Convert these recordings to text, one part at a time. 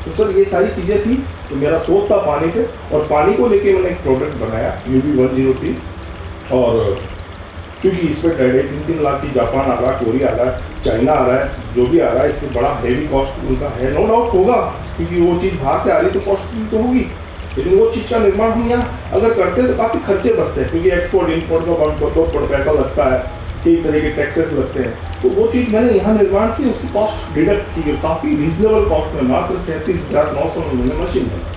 तो सर ये सारी चीज़ें थी, तो मेरा शोध था पानी पे, और पानी को लेके मैंने एक प्रोडक्ट बनाया UB103। और क्योंकि इस पर 2.5-3 लाख की जापान आ रहा है, कोरिया आ रहा है, चाइना आ रहा है, जो भी आ रहा है, इसमें बड़ा हैवी कॉस्ट उनका है, नो डाउट होगा, क्योंकि वो चीज़ बाहर से आ रही तो कॉस्टली तो होगी, लेकिन वो चीज़ का निर्माण हम यहाँ अगर करते हैं तो काफ़ी खर्चे बचते हैं, क्योंकि एक्सपोर्ट इम्पोर्ट का बहुत बड़ा पैसा लगता है, कई तरह के टैक्सेस लगते हैं। तो वो चीज़ मैंने यहाँ निर्माण की, उसकी कॉस्ट डिडक्ट की, काफ़ी रीजनेबल कॉस्ट में मात्र 37,900 में मैंने मशीन बनाई,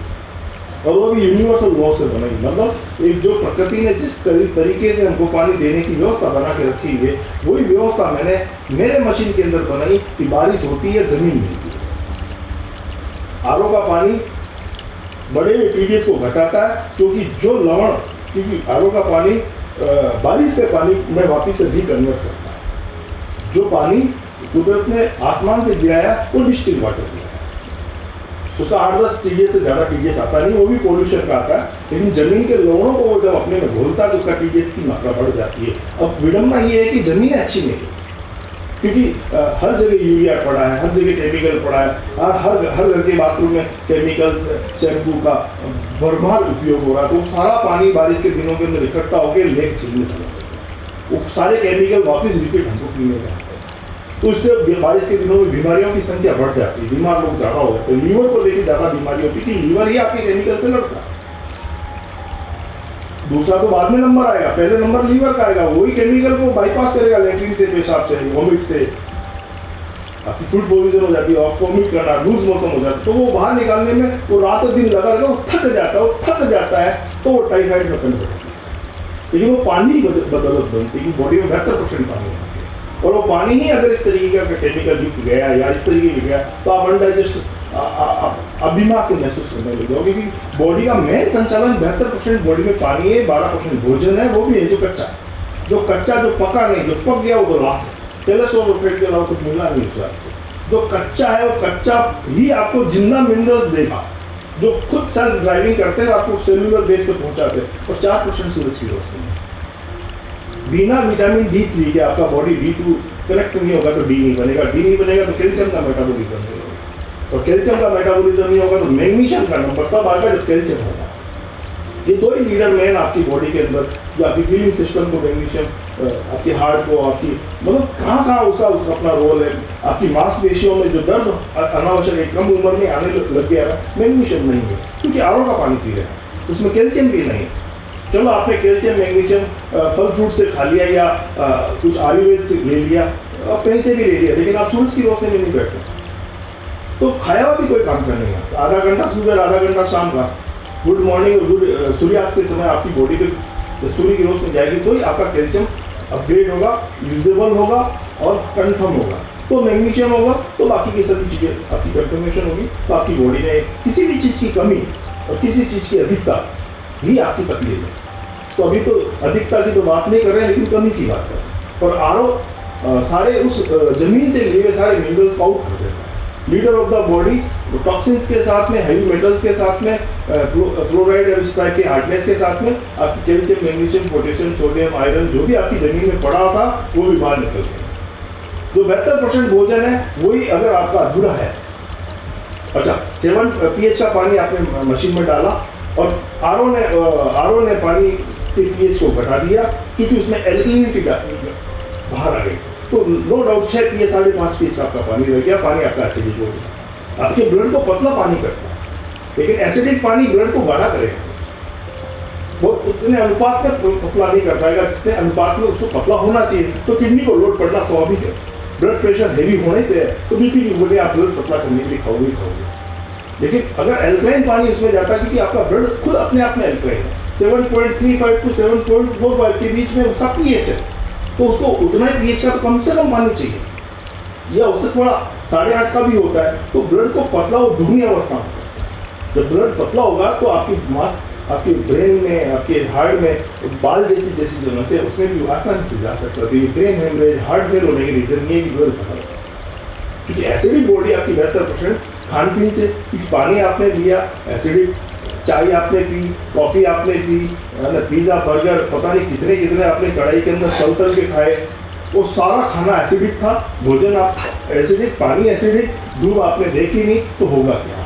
और वो भी यूनिवर्सल लॉ से बनाई। मतलब एक जो प्रकृति ने जिस तरीके से हमको पानी देने की व्यवस्था बना के रखी है, वही व्यवस्था मैंने मेरे मशीन के अंदर बनाई कि बारिश होती है, जमीन मिलती है। आरओ का पानी बड़े TDS को घटाता है, क्योंकि जो लवण, क्योंकि आरओ का पानी बारिश के पानी में वापिस से भी कन्वर्ट करता है। जो पानी कुदरत ने आसमान से गिराया वो डिस्टिल वाटर दिया है, उसका 8-10 TDS से ज़्यादा TDS आता नहीं, वो भी पोल्यूशन का आता है, लेकिन ज़मीन के लवणों को वो जब अपने में घोलता है तो उसका TDS की मात्रा बढ़ जाती है। अब विडम्बना ये है कि ज़मीन अच्छी नहीं है, क्योंकि हर जगह यूरिया पड़ा है, हर जगह केमिकल पड़ा है, हर घर के बाथरूम में केमिकल्स, शैम्पू का भरमार उपयोग हो रहा है, तो सारा पानी बारिश के दिनों के अंदर इकट्ठा होकर लेक झील में चला जाता है, वो सारे केमिकल वापस रिपीट हमको पीने में आते हैं, तो उससे बारिश के दिनों में बीमारियों की संख्या बढ़ जाती है, बीमार लोग ज़्यादा हो जाते हैं, लीवर को लेकर ज़्यादा बीमारी होती है, क्योंकि लीवर ही आपके केमिकल से लड़ता है। दूसरा तो बाद में नंबर आएगा, पहले नंबर लीवर का आएगा, वही केमिकल को बाईपास करेगा लेट्रिन से, पेशाब से, वोमिट से, आपकी फूड पॉइजन हो जाती है, आपको वोमिट करना, लूज मोशन हो जाता है, तो वो बाहर निकालने में वो रात दिन लगा रहेगा, वो थक जाता है, तो वो टाइफाइड में कन्वर्ट होता है। लेकिन वो पानी बदौलत बनती है कि बॉडी में 72% पानी है, और वो पानी ही अगर इस तरीके का केमिकल युक्त गया या इस तरीके का गया तो आप अनडाइजेस्ट बीमार से महसूस करने लग जाओगे, क्योंकि बॉडी का मेन संचालन 72% बॉडी में पानी है, 12% भोजन है, वो भी है जो कच्चा, जो पका नहीं, जो पक गया वो तो लाश है, टेलेस्टोन और फेट के अलावा कुछ मिलना नहीं उससे आपको। जो कच्चा है वो कच्चा ही आपको जिंदा मिनरल्स देगा, जो खुद सेल्फ ड्राइविंग करते हैं, आपको सेलुलर बेस पे पहुंचाते हैं, और 4% सूरज की रोशनी है। बिना विटामिन D3 के आपका बॉडी D2 कनेक्ट नहीं होगा तो D नहीं बनेगा, D नहीं बनेगा तो कैल्शियम का मेटाबॉलिज्म नहीं होगा, और कैल्शियम का मेटाबॉलिज्म नहीं होगा तो मैग्नीशियम का नंबर तब आएगा जब कैल्शियम होगा। ये दो ही लीडर मैन आपकी बॉडी के अंदर, जो आपकी फीलिंग सिस्टम को मैग्नीशियम, आपकी हार्ट को, आपकी मतलब कहाँ उसका अपना रोल है, आपकी मांसपेशियों में जो दर्द अनावश्यक है, कम उम्र में आने लग गया है, मैग्नीशियम नहीं है, क्योंकि आरओ का पानी पी रहे हैं, उसमें कैल्शियम भी नहीं है। चलो आपने कैल्शियम मैग्नीशियम फल फ्रूट से खा लिया या कुछ आयुर्वेद से ले लिया, आप कहीं से भी ले लिया, लेकिन आप सूरज की रोशनी में नहीं बैठते, तो खाया हुआ भी कोई काम का नहीं है। आधा घंटा सुबह, आधा घंटा शाम का, गुड मॉर्निंग और गुड सूर्यास्त के समय आपकी बॉडी पे सूर्य की रोशनी जाएगी, तो ही आपका कैल्शियम अपग्रेड होगा, यूजेबल होगा और कन्फर्म होगा। तो मैग्नीशियम होगा तो बाकी की सभी चीज़ें आपकी कन्फर्मेशन होगी, तो आपकी बॉडी में किसी भी चीज़ की कमी और किसी चीज़ की अधिकता ही आपकी तकलीफ है। तो अभी तो अधिकता की तो बात नहीं कर रहे हैं, लेकिन कमी की बात कर रहे हैं। और आरओ सारे उस जमीन से लिए हुए सारे मिनरल्स को आउट कर देता है। Leader of the body toxins के साथ में, हैवी मेटल्स के साथ में, फ्लोराइड और इस टाइप के हार्डनेस के साथ में आपकी calcium, magnesium, potassium, sodium, iron जो भी आपकी जमीन में पड़ा था वो भी बाहर निकल गया। जो 72% भोजन है वही अगर आपका अधूरा है, अच्छा 7 pH का पानी आपने मशीन में डाला और आरओ ने पानी के pH को घटा दिया, क्योंकि उसमें एल्कलिनिटी बाहर आ गई, तो नो डाउट 6 pH 5.5 pH आपका पानी रह गया, पानी आपका एसिडिक हो गया। आपके ब्लड को पतला पानी करता है, लेकिन एसिडिक पानी ब्लड को गाढ़ा करेगा, वो उतने अनुपात में पतला नहीं कर पाएगा जितने अनुपात में उसको पतला होना चाहिए। तो किडनी को लोड पड़ना स्वाभाविक है, ब्लड प्रेशर हैवी होने से तो बीपी की गोलियां आप ब्लड पतला करने के लिए खाओगे। लेकिन अगर एल्कलाइन पानी उसमें जाता है, क्योंकि आपका ब्लड खुद अपने आप में एल्कलाइन है, 7.35 to 7.45 के बीच में उसका pH है, तो उसको उतना ही pH का तो कम से कम पानी चाहिए, या उससे थोड़ा 8.5 का भी होता है, तो ब्लड को पतला वो दुगनी अवस्था में। जब ब्लड पतला होगा तो आपकी ब्रेन में, आपके हार्ट में बाल जैसी जो नसें है उसमें भी आसानी से जा सकता है। तो ब्रेन हेमरेज, हार्ट फेल होने के रीजन ये कि ब्लड पतला होता है, क्योंकि एसिडिक बॉडी आपकी 72% खान पीन से, पानी आपने लिया एसिडिक, चाय आपने पी, कॉफ़ी आपने पी, है ना, पिज़्ज़ा, बर्गर, पता नहीं कितने आपने कढ़ाई के अंदर तल के खाए, वो सारा खाना एसिडिक था, भोजन आप एसिडिक, पानी एसिडिक, दूध आपने देखी नहीं, तो होगा क्या?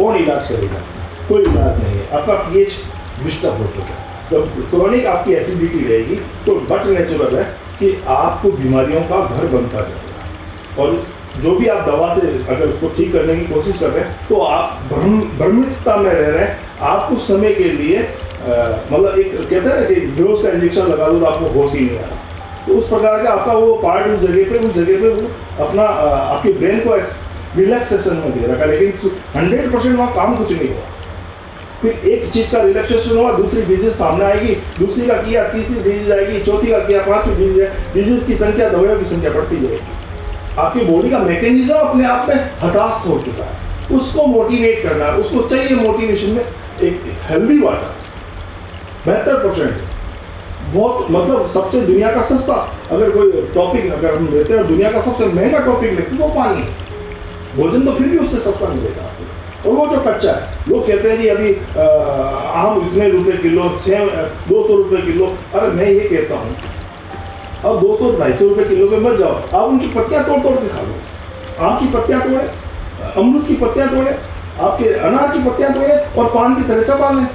कौन इलाज करेगा? कोई इलाज नहीं है। आपका पीएच डिस्टर्ब हो चुका है, जब क्रॉनिक आपकी एसिडिटी रहेगी तो बट नेचुरल है कि आपको बीमारियों का घर बनता जाएगा। और जो भी आप दवा से अगर उसको ठीक करने की कोशिश कर रहे हैं तो आप भ्रमितता में रह रहे हैं। आप कुछ समय के लिए मतलब एक कहते हैं ना कि बेहोश का इंजेक्शन लगा दो तो आपको होश ही नहीं आ रहा, तो उस प्रकार का आपका वो पार्ट उस जगह पे वो अपना आपके ब्रेन को रिलैक्सेशन में दे रखा, लेकिन 100% वहाँ काम कुछ नहीं हुआ। फिर एक चीज़ का रिलैक्सेशन हुआ, दूसरी डिजीज सामने आएगी, दूसरी का किया, तीसरी डिजीज आएगी, चौथी का किया, पांचवी डिजीज की संख्या, दवाइयों की संख्या बढ़ती जाएगी। आपकी बॉडी का मैकेनिज्म अपने आप में हताश हो चुका है। उसको मोटिवेट करना है, उसको चाहिए मोटिवेशन में एक हेल्दी वाटर 72%, बहुत मतलब सबसे दुनिया का सस्ता अगर कोई टॉपिक अगर हम लेते हैं, दुनिया का सबसे महंगा टॉपिक लेते हैं तो पानी। भोजन तो फिर भी उससे सस्ता मिलेगा आपको, और वो जो कच्चा है, लोग कहते हैं जी अभी आम इतने रुपए किलो, सेब 200 रुपये किलो। अरे मैं ये कहता हूँ अब 200-250 रुपये किलो में मत जाओ, आप उनकी पत्तियाँ तोड़ तोड़ के खा लो। आम की पत्तियाँ तोड़े, अमरूद की पत्तियाँ तोड़े, आपके अनार की पत्तियाँ तोड़े और पान की तरह चबा लें,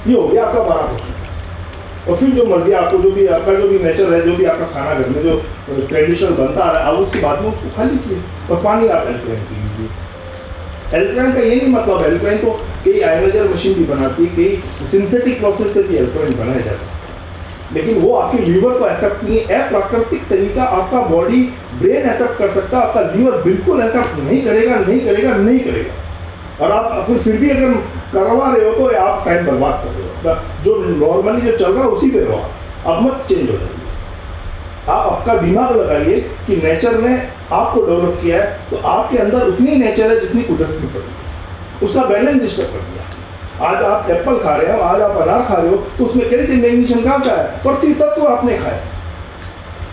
ये हो गया आपका 12%। और फिर जो मर्जी आपको जो भी आपका जो भी नेचर है, जो भी आपका खाना घर में जो ट्रेडिशनल बनता है, आप उसके बाद में उसको खा लीजिए और पानी आप एल्कलाइन पी लीजिए। एल्कलाइन का ये नहीं मतलब, एल्कलाइन तो कई आयोनाइजर मशीन भी बनाती है, कई सिंथेटिक प्रोसेस से भी एल्कलाइन बनाया जा सकता है, लेकिन वो आपके लीवर को एक्सेप्ट नहीं है। अप्राकृतिक तरीका आपका बॉडी ब्रेन एक्सेप्ट कर सकता है, आपका लीवर बिल्कुल एक्सेप्ट नहीं करेगा। और आप फिर भी अगर करवा रहे हो तो आप टाइम बर्बाद कर रहे हो। जो नॉर्मली जो चल रहा है उसी पे रहो, आप मत चेंज हो जाइए। आप आपका दिमाग लगाइए कि नेचर ने आपको डेवलप किया है, तो आपके अंदर उतनी नेचर है जितनी कुदरत में पड़ी है, उसका बैलेंस डिस्टर्ब कर दिया। आज आप एप्पल खा रहे हो, आज आप अनार खा रहे हो, तो उसमें कैल्शियम मैग्नीशियम कहाँ का है? पृथ्वी तत्व आपने खाए,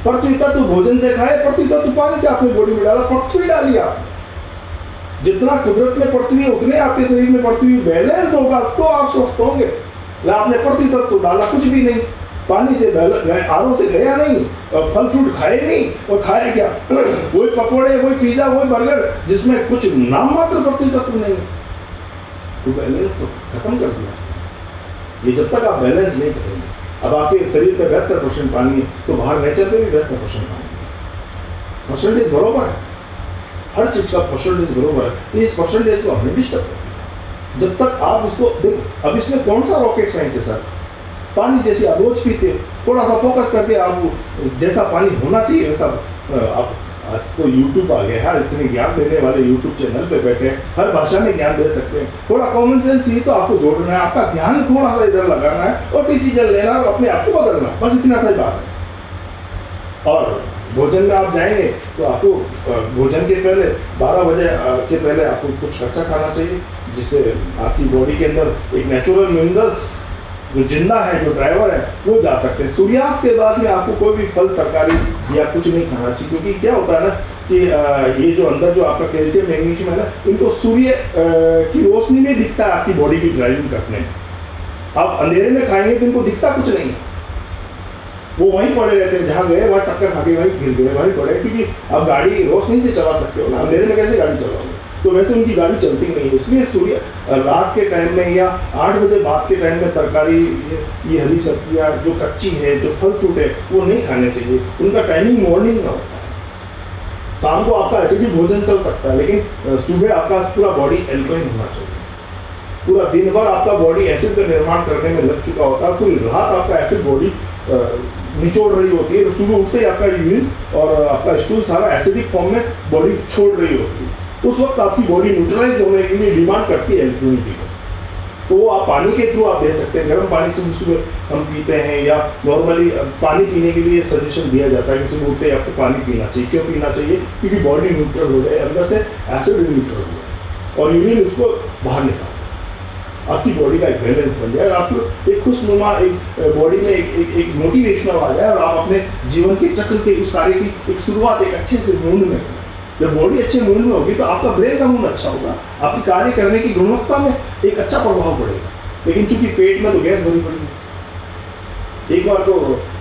पृथ्वी तत्व भोजन से खाए, पृथ्वी तत्व पानी से आपने बॉडी में डाला, पृथ्वी डाली आपने। जितना कुदरत में पृथ्वी है उतने आपके शरीर में पृथ्वी बैलेंस होगा तो आप स्वस्थ होंगे। आपने पृथ्वी तत्व डाला कुछ भी नहीं, पानी से आरों से गया नहीं, फल फ्रूट खाए नहीं, और खाया क्या? वही पकौड़े, वही पिज्जा, वही बर्गर, जिसमें कुछ नाम मात्र पृथ्वी तत्व नहीं है। तो बैलेंस तो खत्म कर दिया ये। जब तक आप बैलेंस नहीं करेंगे, अब आपके शरीर में 72% पानी है तो बाहर नेचर में भी 72% पानी है। परसेंटेज बरोबर है, हर चीज़ का परसेंटेज बरोबर है, तो इस परसेंटेज को हमने डिस्टर्ब कर दिया। जब तक आप उसको देखो, अब इसमें कौन सा रॉकेट साइंस है सर? पानी जैसे आप रोज पीते हो, थोड़ा सा फोकस करके आप जैसा पानी होना चाहिए वैसा आप। आज तो यूट्यूब आ गया है, इतने ज्ञान देने वाले यूट्यूब चैनल पे बैठे हैं, हर भाषा में ज्ञान दे सकते हैं। थोड़ा कॉमन सेंस ही तो आपको जोड़ना है, आपका ध्यान थोड़ा सा इधर लगाना है और डिसीजन लेना और अपने आप को बदलना, बस इतना सा बात है। और भोजन में आप जाएंगे तो आपको भोजन के पहले 12 बजे के पहले आपको कुछ अच्छा खाना चाहिए, जिससे आपकी बॉडी के अंदर एक नेचुरल मिनरल्स जो जिंदा है, जो ड्राइवर है, वो जा सकते हैं। सूर्यास्त के बाद में आपको कोई भी फल तरकारी या कुछ नहीं खाना चाहिए, क्योंकि क्या होता है ना कि ये जो अंदर जो आपका कैल्शियम मैग्नीशियम है ना, इनको सूर्य की रोशनी में दिखता है आपकी बॉडी की ड्राइविंग करने में। आप अंधेरे में खाएंगे तो इनको दिखता कुछ नहीं है, वो वहीं पड़े रहते हैं, जहाँ गए वहाँ टक्कर खा के वहीं गिर गए, वहीं पड़े, क्योंकि आप गाड़ी रोशनी से चला सकते हो ना, अंधेरे में कैसे गाड़ी चलाओगे? तो वैसे उनकी गाड़ी चलती नहीं है। इसलिए सूर्य रात के टाइम में या 8 बजे बाद के टाइम में तरकारी, ये हरी सब्जियाँ जो कच्ची है, जो फल फ्रूट है, वो नहीं खाने चाहिए। उनका टाइमिंग मॉर्निंग का होता है। शाम को आपका एसिडिक भोजन चल सकता है, लेकिन सुबह आपका पूरा बॉडी एल्कलाइन होना चाहिए। पूरा दिन भर आपका बॉडी एसिड का निर्माण करने में लग चुका होता है, पूरी रात आपका एसिड बॉडी निचोड़ रही होती है, तो सुबह उठते ही आपका यूरिन और आपका स्टूल सारा एसिडिक फॉर्म में बॉडी छोड़ रही होती है। उस वक्त आपकी बॉडी न्यूट्रलाइज होने के लिए डिमांड करती है एल्कलिनिटी को, तो वो आप पानी के थ्रू आप दे सकते हैं। गर्म पानी सुबह सुबह हम पीते हैं, या नॉर्मली पानी पीने के लिए सजेशन दिया जाता है कि सुबह उठते ही आपको पानी पीना चाहिए। क्यों पीना चाहिए? क्योंकि बॉडी न्यूट्रल हो जाए, अंदर से एसिड न्यूट्रल हो जाए और यूरिन उसको बाहर निकाल, आपकी बॉडी का एक बैलेंस बन जाए और आपको एक खुशनुमा एक बॉडी में एक मोटिवेशनल आ जाए, और आप अपने जीवन के चक्र के उस कार्य की एक शुरुआत एक अच्छे से मूड में करें। जब बॉडी अच्छे मूड में होगी तो आपका ब्रेन का मूड अच्छा होगा, आपकी कार्य करने की गुणवत्ता में एक अच्छा प्रभाव पड़ेगा। लेकिन चूंकि पेट में तो गैस भरी पड़ी है, एक बार तो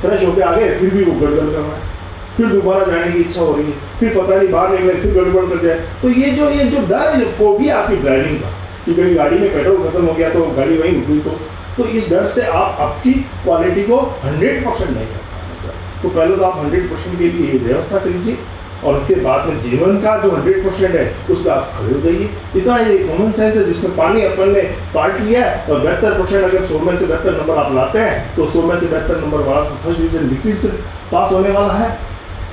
फ्रेश होकर आ गए फिर भी वो गड़बड़ कर रहा है, फिर दोबारा जाने की इच्छा हो रही है, फिर पता नहीं बाहर निकले फिर गड़बड़ कर जाए। तो ये जो डर है, जो फोबिया आपकी ड्राइविंग का कि कहीं गाड़ी में पेट्रोल खत्म हो गया तो गाड़ी वहीं रुकी, तो इस डर से आप आपकी क्वालिटी को 100% नहीं कर पाएंगे। तो पहले तो आप 100% के लिए व्यवस्था करिए और उसके बाद में जीवन का जो 100% है उसका आप खड़े हो जाइए। इतना ही कॉमन सेंस है जिसमें पानी अपन ने पार्ट लिया है और 72% अगर 100 में से 72 नंबर आप लाते हैं तो 100 में से 72 नंबर वाला फर्स्ट डिवीजन लिक्विड पास होने वाला है।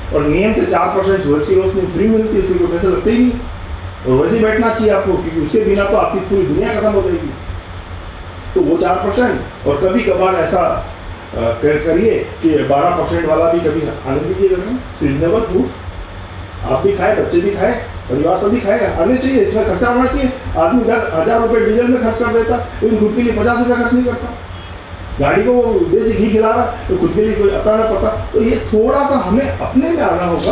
और नियम से 4% सूरज की रोशनी फ्री मिलती है, उसके पैसे लगते ही नहीं, और वैसे ही बैठना चाहिए आपको, क्योंकि उसके बिना तो आपकी पूरी दुनिया खत्म हो जाएगी। तो वो 4%, और कभी कभार ऐसा करिए कि 12% वाला भी कभी आने दीजिएगा। सीजनेबल फूड आप भी खाए, बच्चे भी खाए, परिवार सभी खाए, आने चाहिए, इसमें खर्चा होना चाहिए। आदमी 10,000 रुपये डीजल में खर्च कर देता, लेकिन खुद के लिए 50 रुपये खर्च नहीं करता। गाड़ी को देसी घी खिला रहा तो खुद के लिए कोई असर न पता। तो ये थोड़ा सा हमें अपने में आना होगा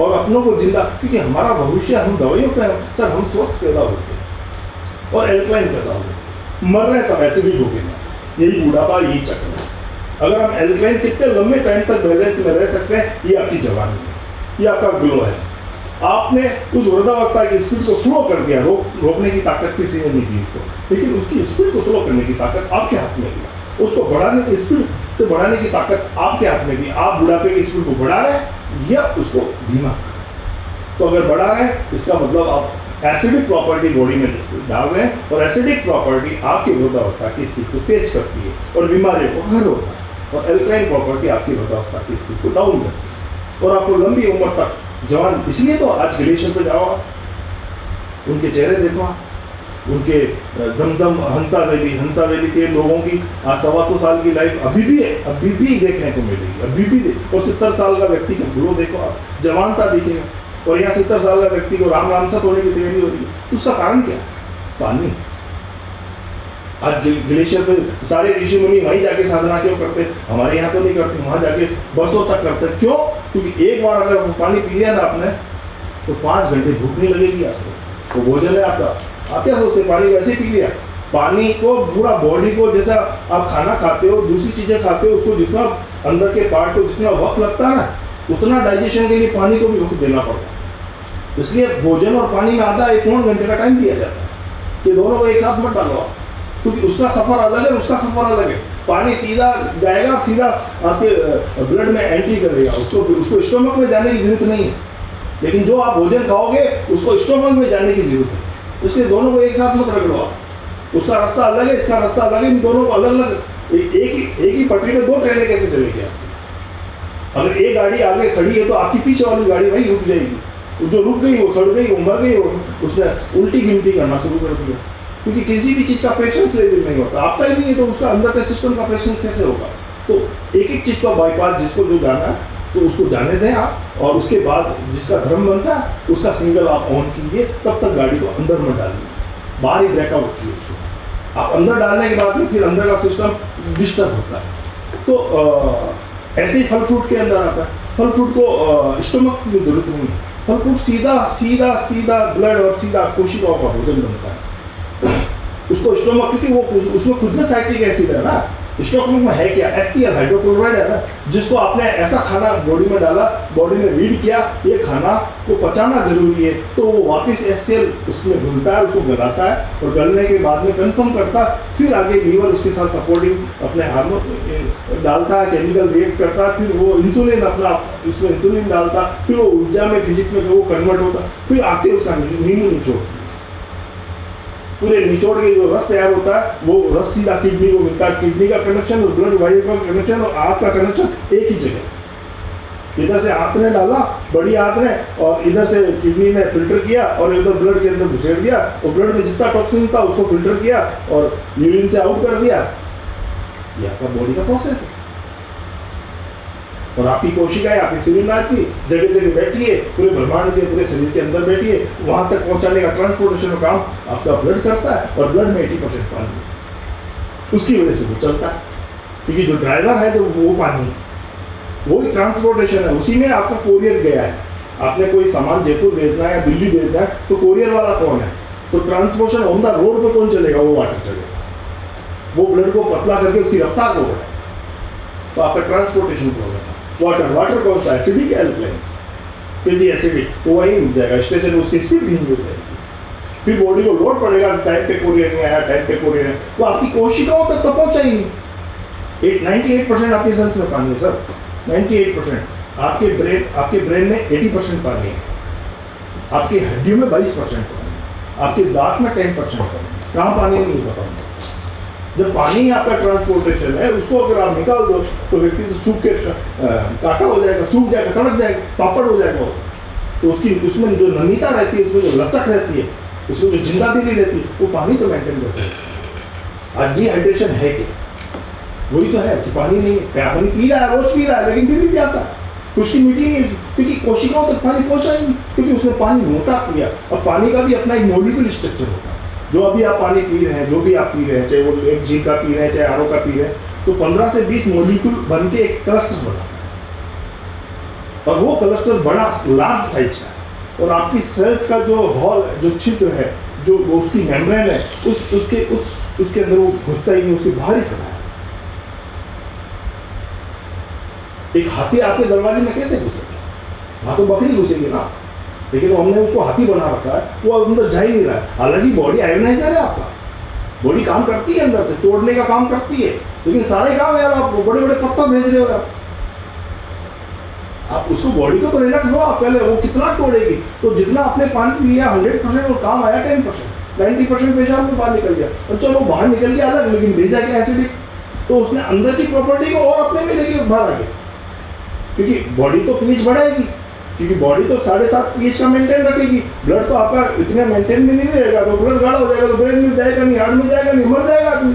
और अपनों को जिंदा, क्योंकि हमारा भविष्य हम दवाइयों पे सर, हम स्वस्थ पैदा होते हैं और एल्कलाइन पैदा होते हैं, मर रहे तब ऐसे भी होगे ना, यही बुढ़ापा, यही चक्र है। अगर हम एल्कलाइन कितने लंबे टाइम तक बैलेंस में रह सकते हैं, ये आपकी जवानी है, ये आपका ग्लो है। आपने उस वृद्धावस्था की स्पीड को स्लो कर दिया, रोकने की ताकत किसी ने नहीं दी उसको, लेकिन उसकी स्पीड को स्लो करने की ताकत आपके हाथ में दी, उसको बढ़ाने की स्पीड से बढ़ाने की ताकत आपके हाथ में दी। आप बुढ़ापे की स्पीड को बढ़ा रहे हैं या उसको धीमा कर रहे हैं। तो अगर बढ़ा रहे हैं इसका मतलब आप एसिडिक प्रॉपर्टी बॉडी में डाल रहे हैं, और एसिडिक प्रॉपर्टी आपकी वृद्धावस्था की स्पीड को तेज करती है और बीमारियों को घर होता है, और एल्कलाइन प्रॉपर्टी आपकी वृद्धावस्था की स्पीड को डाउन करती है और आपको लंबी उम्र तक जवान। इसलिए तो आज ग्लेशियर पे जाओ, उनके चेहरे देखो, उनके जमजम हंसा वैली के लोगों की 125 साल की लाइफ अभी भी देखने को मिलेगी, अभी भी। और 70 साल का व्यक्ति का ग्लो देखो आप, जवान सा दिखेगा, और यहाँ 70 साल का व्यक्ति को राम सा होने की तैयारी हो रही है। तो उसका कारण क्या है? पानी। आज ग्लेशियर पे सारे ऋषि मुनि वहीं जाके साधना क्यों करते? हमारे यहाँ तो नहीं करते, वहाँ जाके बरसों तक करते। क्यों? क्योंकि एक बार अगर पानी पी लिया ना आपने तो 5 घंटे भूख नहीं लगेगी आपको। वो भोजन है आपका। आप क्या सोचते हैं? पानी वैसे ही पी लिया। पानी को पूरा बॉडी को, जैसा आप खाना खाते हो, दूसरी चीज़ें खाते हो, उसको जितना अंदर के पार्ट को जितना वक्त लगता है ना, उतना डाइजेशन के लिए पानी को भी वक्त देना पड़ता है। इसलिए भोजन और पानी में आधा 1-1 घंटे का टाइम दिया जाता है। ये दोनों को एक साथ मत डालो आप, क्योंकि उसका सफ़र अलग है, उसका सफ़र अलग है। पानी सीधा जाएगा, सीधा आपके ब्लड में एंट्री करेगा, उसको स्टोमक में जाने की जरूरत नहीं है। लेकिन जो आप भोजन खाओगे उसको स्टोमक में जाने की जरूरत है। इसलिए दोनों को एक साथ मत रख लो आप। उसका रास्ता अलग है, इसका रास्ता अलग है, इन दोनों को अलग अलग। एक ही पटरी में 2 ट्रेनें कैसे चलेगी आपकी? अगर एक गाड़ी आगे खड़ी है तो आपकी पीछे वाली गाड़ी वही रुक जाएगी। जो रुक गई वो सड़ गई, वो मर गई, उसने उल्टी गिनती करना शुरू कर दिया। क्योंकि किसी भी चीज़ का पेशेंस लेवल नहीं होता, आपका ही नहीं है तो उसका अंदर के सिस्टम का पेशेंस कैसे होगा? तो एक चीज़ का बाईपास, जिसको जो जाना है तो उसको जाने दें आप, और उसके बाद जिसका धर्म बनता है उसका सिंगल आप ऑन कीजिए। तब तक गाड़ी को अंदर मत डालिए, बाहर ही ब्रेकआउट कीजिए उसको। आप अंदर डालने के बाद में फिर अंदर का सिस्टम डिस्टर्ब होता है। तो ऐसे ही फल फ्रूट के अंदर आता है। फल फ्रूट को स्टमक की जरूरत नहीं है। फल फ्रूट सीधा ब्लड और सीधा कोशिकाओं का भोजन बनता है। उसको स्टोमक, क्योंकि वो उसमें खुद में साइट्रिक एसिड है ना, स्टोमक में है क्या? HCl हाइड्रोक्लोराइड है ना, जिसको आपने ऐसा खाना बॉडी में डाला, बॉडी ने रीड किया ये खाना को पचाना जरूरी है, तो वो वापस HCl उसमें घुलता है, उसको गलाता है, और गलने के बाद में कंफर्म करता है। फिर आगे लीवर उसके साथ सपोर्टिंग अपने हार्मोन डालता है, केमिकल रिएक्ट करता है, फिर वो इंसुलिन अपना उसमें इंसुलिन डालता, फिर वो ऊर्जा में, फिजिक्स में वो कन्वर्ट होता, फिर आके उसका नींबू निचोड़ता है। पूरे निचोड़ के जो रस तैयार होता है वो रस सीधा किडनी को मिलता है। किडनी का कनेक्शन और ब्लड वायु का कनेक्शन और आँत का कनेक्शन एक ही जगह। इधर से आँत ने डाला, बड़ी आँत ने, और इधर से किडनी ने फिल्टर किया और इधर ब्लड के अंदर घुसेड़ दिया, और ब्लड में जितना टॉक्सिन था उसको फिल्टर किया और यूरिन से आउट कर दिया। ये आपका बॉडी का प्रोसेस है। और आपकी कोशिकाएं, आपकी शरीरनाथ की जगह जगह बैठिए, पूरे ब्रह्मांड के, पूरे शरीर के अंदर बैठिए, वहाँ तक पहुँचाने का ट्रांसपोर्टेशन का काम आपका ब्लड करता है, और ब्लड में 80% पानी है। उसकी वजह से वो चलता है, क्योंकि जो ड्राइवर है जो वो पानी है, वही ट्रांसपोर्टेशन है। उसी में आपका कोरियर गया है। आपने कोई सामान जयपुर भेजना है या दिल्ली भेजना है तो कोरियर वाला कौन है? तो ट्रांसपोर्टेशन ऑन द रोड पर कौन चलेगा? वो वाटर चलेगा। वो ब्लड को पतला करके उसकी रफ्तार को बढ़ाएगा, तो आपका ट्रांसपोर्टेशन प्रॉब्लम है। वाटर कौन सा, एसिडिक या एल्कलाइन? कि जी एसिडिक, तो वही रुक जाएगा, स्टेशन उसकी स्पीड धीमी हो जाएगी। फिर बॉडी को लोड पड़ेगा, टाइम पे कोरियर नहीं आया, टाइम पे कोरियर है, वो आपकी कोशिकाओं तक तो पहुंचा ही नहीं। 98% आपके सेल्स में पानी है सर, 98%। आपके ब्रेन में 80% पानी है, आपकी हड्डियों में 22% पानी है, आपके दांत में 10% पानी है। कहाँ पानी नहीं पता। जब पानी आपका ट्रांसपोर्टेशन है, उसको अगर आप निकाल दो तो व्यक्ति तो सूख के काटा हो जाएगा, सूख जाएगा, तड़क जाएगा, पापड़ हो जाएगा। तो उसमें जो नमीता रहती है, उसमें जो लचक रहती है, उसमें जो जिंदादिली रहती है, वो पानी तो मेंटेन करता है। आज डिहाइड्रेशन है क्या? वही तो है कि पानी नहीं है, पानी पी रहा है, रोज पी रहा है, लेकिन फिर भी प्यासा है, उसकी मीठी नहीं है, क्योंकि कोशिकाओं तक पानी पहुंचा ही नहीं, क्योंकि उसने पानी मोटा किया। और पानी का भी अपना एक मॉलिक्यूल स्ट्रक्चर होता है। जो अभी आप पानी पी रहे हैं, जो भी आप पी रहे हैं, चाहे वो एक जी का पी रहे हैं, चाहे आरओ का पी रहे हैं, तो 15 से 20 मॉलिक्यूल बन के एक क्लस्टर बनाता है, और वो क्लस्टर बड़ा लार्ज साइज का है। और आपकी सेल्स का जो हॉल, जो छिद्र है, जो उसकी मेम्ब्रेन है, उसके अंदर वो घुसता ही नहीं, उसके बाहर ही खड़ा है। एक हाथी आपके दरवाजे में कैसे घुसेगा? वहाँ तो बकरी घुसेगी ना, लेकिन हमने उसको हाथी बना रखा है, वो अंदर जा ही नहीं रहा है। हालांकि बॉडी आयोनाइजर है आपका, बॉडी काम करती है, अंदर से तोड़ने का काम करती है, लेकिन सारे काम यार आप बड़े बड़े पत्थर भेज रहे हो आप उसको, बॉडी को तो रिलैक्स दो आप पहले, वो कितना तोड़ेगी? तो जितना आपने पानी लिया 100% और काम आया 10%, 90% पेशाब में बाहर निकल गया, और चलो बाहर निकल गया अलग, लेकिन भेजा क्या एसिडिक, तो उसने अंदर की प्रॉपर्टी को और अपने में लेके बाहर आ गया। क्योंकि बॉडी तो पीएच बढ़ाएगी, क्योंकि बॉडी तो 7.5 पीएच का मेंटेन रखेगी। ब्लड तो आपका इतने मेंटेन में नहीं रहेगा, तो ब्लड गाढ़ा हो जाएगा, तो ब्रेन में जाएगा नहीं, हार्ट में जाएगा नहीं, मर जाएगा आदमी।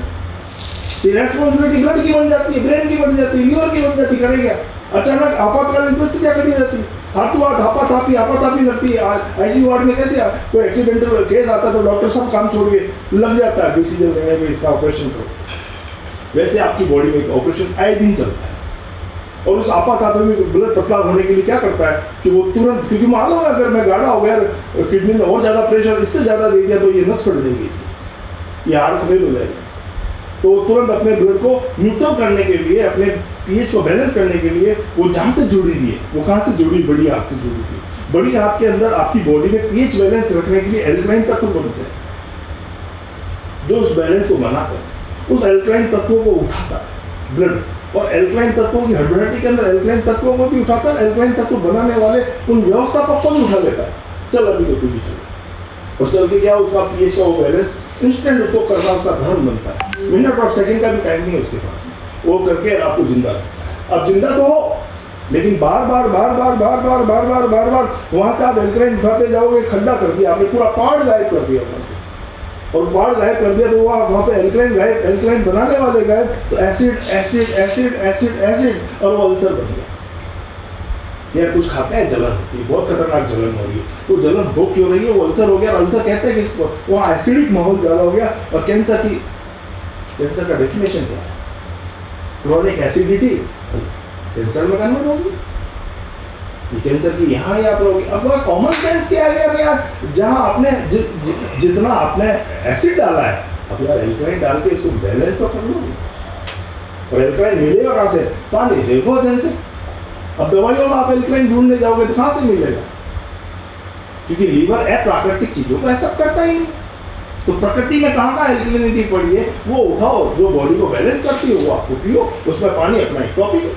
रेस्पॉन्सिबिलिटी ब्लड की बन जाती है, ब्रेन की बन जाती है, लीवर की बन जाती है, करेगा अचानक आपातकालीन परिस्थितियाँ खड़ी हो जाती है, हाथों हाथ हापाथापी लगती है। आईसीयू वार्ड में कैसे कोई एक्सीडेंटल केस आता है तो डॉक्टर सब काम छोड़ के लग जाता है डिसीजन लेने में, इसका ऑपरेशन करो। वैसे आपकी बॉडी में ऑपरेशन आए दिन चलता है, और उस आपातकाल में ब्लड पतला होने के लिए क्या करता है कि वो तुरंत, क्योंकि मालूम है अगर मैं गाढ़ा हो गया, किडनी में और ज़्यादा प्रेशर इससे ज़्यादा दे दिया तो ये नस फट जाएगी, इसकी ये हार्ट फेल हो जाएगा। तो तुरंत अपने ब्लड को न्यूट्रल करने के लिए, अपने पीएच को बैलेंस करने के लिए, वो जहाँ से जुड़ी हुई है, वो कहाँ से जुड़ी, बड़ी हाथ से जुड़ी हुई है। बड़ी हाथ के अंदर आपकी बॉडी में पीएच बैलेंस रखने के लिए एल्कलाइन तत्व बनते हैं, जो उस बैलेंस को बनाते हैं, उस एल्कलाइन तत्वों को उठाता है ब्लड, और एल्कलाइन तत्वों की हड्डी के अंदर एल्कलाइन तत्वों को भी उठाता है, एल्कलाइन तत्व बनाने वाले उन व्यवस्थापक को भी उठा देता है। चल अभी तो तू भी चलो, और चल के क्या उसका पीएच का वो बैलेंस इंस्टेंट उसको करना उसका धर्म बनता है। मिनट और सेकंड का भी टाइम नहीं है उसके पास, वो करके आपको जिंदा रखता है। अब जिंदा तो हो, लेकिन बार बार वहाँ से आप एल्कलाइन उठाते जाओगे, खड्डा कर दिया आपने, पूरा पहाड़ गायब कर दिया वहाँ से, और पहाड़ गायब कर दिया तो वहाँ पे एल्कलाइन बनाने वाले गायब, तो एसिड और वो अल्सर बन गया। यार कुछ खाते हैं, जलन होती है, बहुत खतरनाक जलन हो रही है, वो जलन हो क्यों रही है? वो अल्सर हो गया। अल्सर कहते हैं कि इसको वहाँ एसिडिक माहौल ज़्यादा हो गया। और कैंसर का डेफिनेशन क्या है? क्रोनिक एसिडिटी कैंसर में कन्वर्ट होगी, कैंसर की यहाँ ही आप लोग। अब वह कॉमन सेंस क्या है यार, जहाँ आपने जितना आपने एसिड डाला है, अब यार एल्कलाइन डाल के इसको बैलेंस तो कर लो। और एल्कलाइन मिलेगा कहाँ से? पानी से, भोजन से। अब दवाइयों में आप एल्कलाइन ढूंढने जाओगे तो कहाँ से मिलेगा? क्योंकि लीवर अप्राकृतिक चीजों को एक्सेप्ट करता ही नहीं। तो प्रकृति में कहाँ का एल्कलिनिटी पड़ी है, वो उठाओ, जो बॉडी को बैलेंस करती है वो आपको पियो, उसमें पानी अपना एक टॉपिक है।